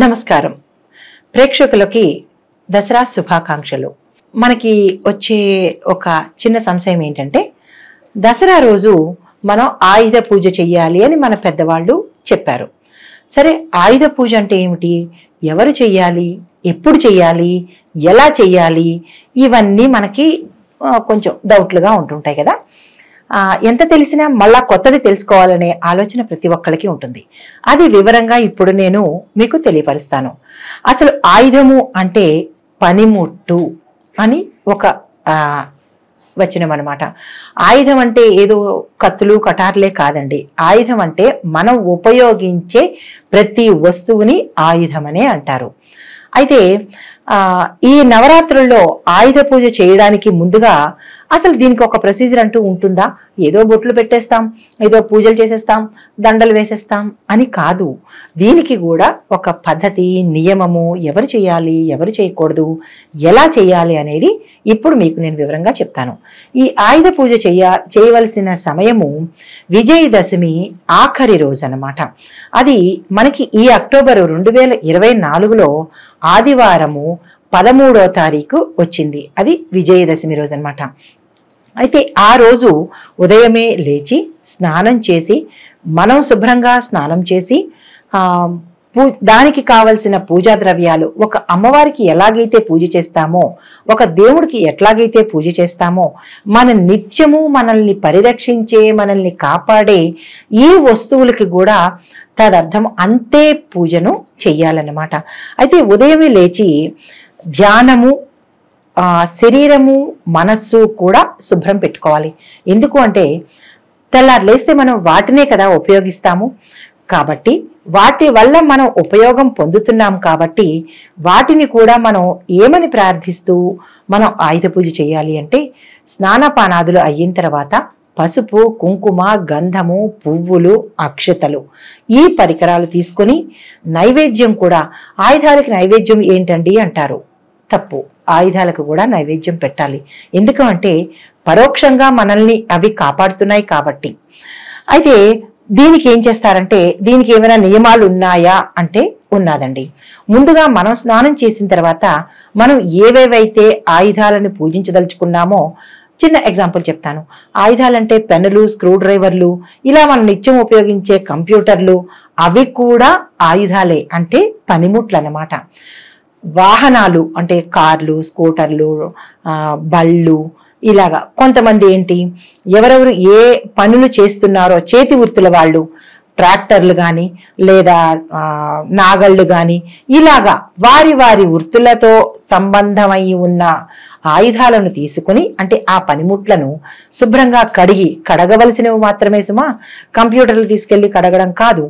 నమస్కారం ప్రేక్షకులకి దసరా శుభాకాంక్షలు. మనకి వచ్చే ఒక చిన్న సంశయం ఏంటంటే దసరా రోజు మనం ఆయుధ పూజ చెయ్యాలి అని మన పెద్దవాళ్ళు చెప్పారు. సరే, ఆయుధ పూజ అంటే ఏమిటి, ఎవరు చెయ్యాలి, ఎప్పుడు చెయ్యాలి, ఎలా చెయ్యాలి, ఇవన్నీ మనకి కొంచెం డౌట్లుగా ఉంటుంటాయి కదా. ఎంత తెలిసినా మళ్ళా కొత్తది తెలుసుకోవాలనే ఆలోచన ప్రతి ఒక్కరికి ఉంటుంది. అది వివరంగా ఇప్పుడు నేను మీకు తెలియపరుస్తాను. అసలు ఆయుధము అంటే పనిముట్టు అని ఒక వచనం అన్నమాట. ఆయుధం అంటే ఏదో కత్తులు కటార్లే కాదండి. ఆయుధం అంటే మనం ఉపయోగించే ప్రతి వస్తువుని ఆయుధమనే అంటారు. అయితే ఈ నవరాత్రుల్లో ఆయుధ పూజ చేయడానికి ముందుగా అసలు దీనికి ఒక ప్రొసీజర్ అంటూ ఉంటుందా? ఏదో బొట్లు పెట్టేస్తాం, ఏదో పూజలు చేసేస్తాం, దండలు వేసేస్తాం అని కాదు. దీనికి కూడా ఒక పద్ధతి, నియమము, ఎవరు చేయాలి, ఎవరు చేయకూడదు, ఎలా చేయాలి అనేది ఇప్పుడు మీకు నేను వివరంగా చెప్తాను. ఈ ఆయుధ పూజ చేయవలసిన సమయము విజయదశమి ఆఖరి రోజు అన్నమాట. అది మనకి ఈ అక్టోబరు 2024లో ఆదివారము 13వ తారీఖు వచ్చింది. అది విజయదశమి రోజు అనమాట. అయితే ఆ రోజు ఉదయమే లేచి స్నానం చేసి, మనం శుభ్రంగా స్నానం చేసి దానికి కావలసిన పూజా ద్రవ్యాలు, ఒక అమ్మవారికి ఎలాగైతే పూజ చేస్తామో, ఒక దేవుడికి ఎట్లాగైతే పూజ చేస్తామో, మన నిత్యము మనల్ని పరిరక్షించే, మనల్ని కాపాడే ఈ వస్తువులకి కూడా తదర్థం అంతే పూజను చెయ్యాలన్నమాట. అయితే ఉదయమే లేచి ధ్యానము, శరీరము, మనస్సు కూడా శుభ్రం పెట్టుకోవాలి. ఎందుకు అంటే తెల్లారు లేస్తే మనం వాటినే కదా ఉపయోగిస్తాము. కాబట్టి వాటి వల్ల మనం ఉపయోగం పొందుతున్నాం. కాబట్టి వాటిని కూడా మనం ఏమని ప్రార్థిస్తూ మనం ఆయుధ పూజ చేయాలి అంటే, స్నానపానాదులు అయిన తర్వాత పసుపు, కుంకుమ, గంధము, పువ్వులు, అక్షతలు, ఈ పరికరాలు తీసుకొని నైవేద్యం కూడా, ఆయుధాలకి నైవేద్యం ఏంటండి అంటారు. తప్పు. ఆయుధాలకు కూడా నైవేద్యం పెట్టాలి. ఎందుకంటే పరోక్షంగా మనల్ని అవి కాపాడుతున్నాయి కాబట్టి. అయితే దీనికి ఏం చేస్తారంటే, దీనికి ఏమైనా నియమాలు ఉన్నాయా అంటే ఉన్నాదండి. ముందుగా మనం స్నానం చేసిన తర్వాత మనం ఏవేవైతే ఆయుధాలను పూజించదలుచుకున్నామో, చిన్న ఎగ్జాంపుల్ చెప్తాను. ఆయుధాలంటే పెన్నులు, స్క్రూ డ్రైవర్లు, ఇలా మనం నిత్యం ఉపయోగించే కంప్యూటర్లు, అవి కూడా ఆయుధాలే, అంటే పనిముట్లు అన్నమాట. వాహనాలు అంటే కార్లు, స్కూటర్లు, బళ్ళు, ఇలాగా కొంతమంది ఏంటి, ఎవరెవరు ఏ పనులు చేస్తున్నారో చేతి వృత్తుల వాళ్ళు, ట్రాక్టర్లు కానీ లేదా నాగళ్ళు కానీ, ఇలాగా వారి వారి వృత్తులతో సంబంధమై ఉన్న ఆయుధాలను తీసుకుని, అంటే ఆ పనిముట్లను శుభ్రంగా కడగవలసినవి మాత్రమే సుమా, కంప్యూటర్లు తీసుకెళ్లి కడగడం కాదు.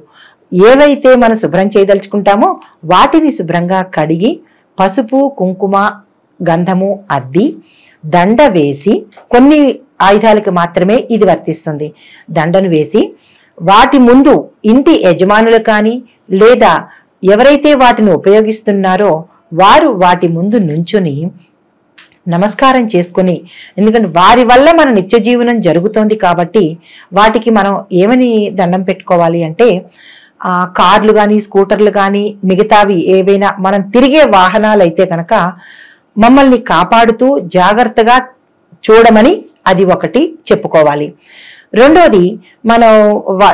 ఏవైతే మనం శుభ్రం చేయదలుచుకుంటామో వాటిని శుభ్రంగా కడిగి, పసుపు, కుంకుమ, గంధము అద్ది, దండ వేసి, కొన్ని ఆయుధాలకు మాత్రమే ఇది వర్తిస్తుంది, దండను వేసి వాటి ముందు ఇంటి యజమానులు కానీ లేదా ఎవరైతే వాటిని ఉపయోగిస్తున్నారో వారు వాటి ముందు నుంచుని నమస్కారం చేసుకుని, ఎందుకంటే వారి వల్ల మన నిత్య జీవనం జరుగుతోంది కాబట్టి వాటికి మనం ఏమని దండం పెట్టుకోవాలి అంటే, కార్లు కానీ, స్కూటర్లు కానీ, మిగతావి ఏవైనా మనం తిరిగే వాహనాలు అయితే కనుక మమ్మల్ని కాపాడుతూ జాగ్రత్తగా చూడమని అది ఒకటి చెప్పుకోవాలి. రెండోది, మనం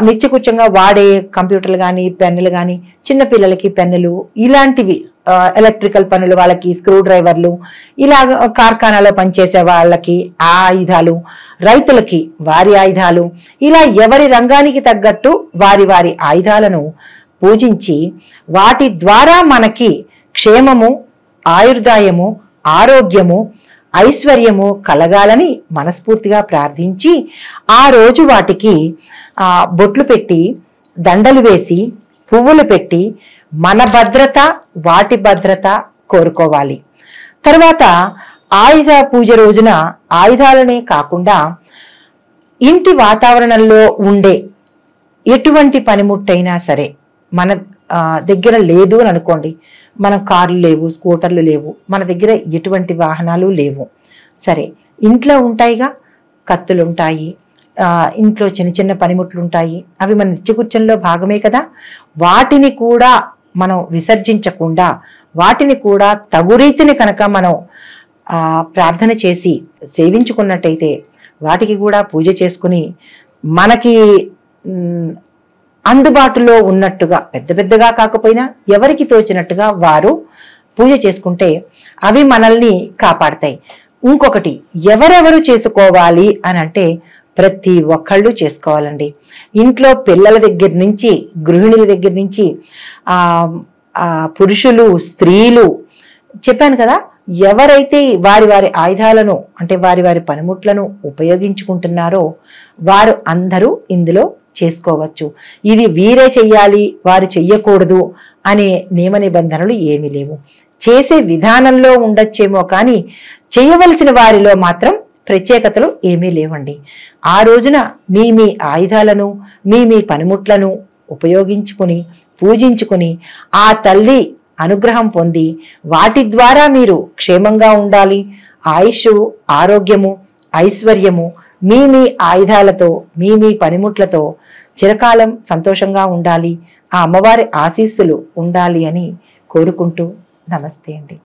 నిత్యకృత్యంగా వాడే కంప్యూటర్లు కానీ, పెన్నులు కానీ, చిన్నపిల్లలకి పెన్నులు, ఇలాంటివి ఎలక్ట్రికల్ పనులు వాళ్ళకి స్క్రూ డ్రైవర్లు, ఇలా కార్ఖానాలో పనిచేసే వాళ్ళకి ఆ ఆయుధాలు, రైతులకి వారి ఆయుధాలు, ఇలా ఎవరి రంగానికి తగ్గట్టు వారి వారి ఆయుధాలను పూజించి వాటి ద్వారా మనకి క్షేమము, ఆయుర్దాయము, ఆరోగ్యము, ఐశ్వర్యము కలగాలని మనస్ఫూర్తిగా ప్రార్థించి ఆ రోజు వాటికి బొట్లు పెట్టి, దండలు వేసి, పువ్వులు పెట్టి మన భద్రత, వాటి భద్రత కోరుకోవాలి. తర్వాత ఆయుధ పూజ రోజున ఆయుధాలనే కాకుండా ఇంటి వాతావరణంలో ఉండే ఎటువంటి పనిముట్టైనా సరే, మన దగ్గర లేదు అని అనుకోండి, మన కార్లు లేవు, స్కూటర్లు లేవు, మన దగ్గర ఎటువంటి వాహనాలు లేవు, సరే ఇంట్లో ఉంటాయిగా, కత్తులు ఉంటాయి, ఇంట్లో చిన్న చిన్న పనిముట్లు ఉంటాయి, అవి మన నిత్యకృత్యంలో భాగమే కదా. వాటిని కూడా మనం విసర్జించకుండా వాటిని కూడా తగు రీతిని కనుక మనం ప్రార్థన చేసి సేవించుకున్నట్టయితే, వాటికి కూడా పూజ చేసుకుని మనకి అందుబాటులో ఉన్నట్టుగా, పెద్ద పెద్దగా కాకపోయినా ఎవరికి తోచినట్టుగా వారు పూజ చేసుకుంటే అవి మనల్ని కాపాడతాయి. ఇంకొకటి, ఎవరెవరు చేసుకోవాలి అని అంటే ప్రతి ఒక్కళ్ళు చేసుకోవాలండి. ఇంట్లో పిల్లల దగ్గర నుంచి, గృహిణుల దగ్గర నుంచి, పురుషులు, స్త్రీలు, చెప్పాను కదా, ఎవరైతే వారి వారి ఆయుధాలను అంటే వారి వారి పనిముట్లను ఉపయోగించుకుంటున్నారో వారు అందరూ ఇందులో చేసుకోవచ్చు. ఇది వీరే చెయ్యాలి, వారు చెయ్యకూడదు అనే నియమ నిబంధనలు ఏమీ లేవు. చేసే విధానంలో ఉండొచ్చేమో కానీ చేయవలసిన వారిలో మాత్రం ప్రత్యేకతలు ఏమీ లేవండి. ఆ రోజున మీ మీ ఆయుధాలను, మీ మీ పనిముట్లను ఉపయోగించుకుని పూజించుకుని ఆ తల్లి అనుగ్రహం పొంది వాటి ద్వారా మీరు క్షేమంగా ఉండాలి. ఆయుష్, ఆరోగ్యము, ఐశ్వర్యము మీ మీ ఆయుధాలతో, మీ మీ పనిముట్లతో చిరకాలం సంతోషంగా ఉండాలి. ఆ అమ్మవారి ఆశీస్సులు ఉండాలి అని కోరుకుంటూ నమస్తే అండి.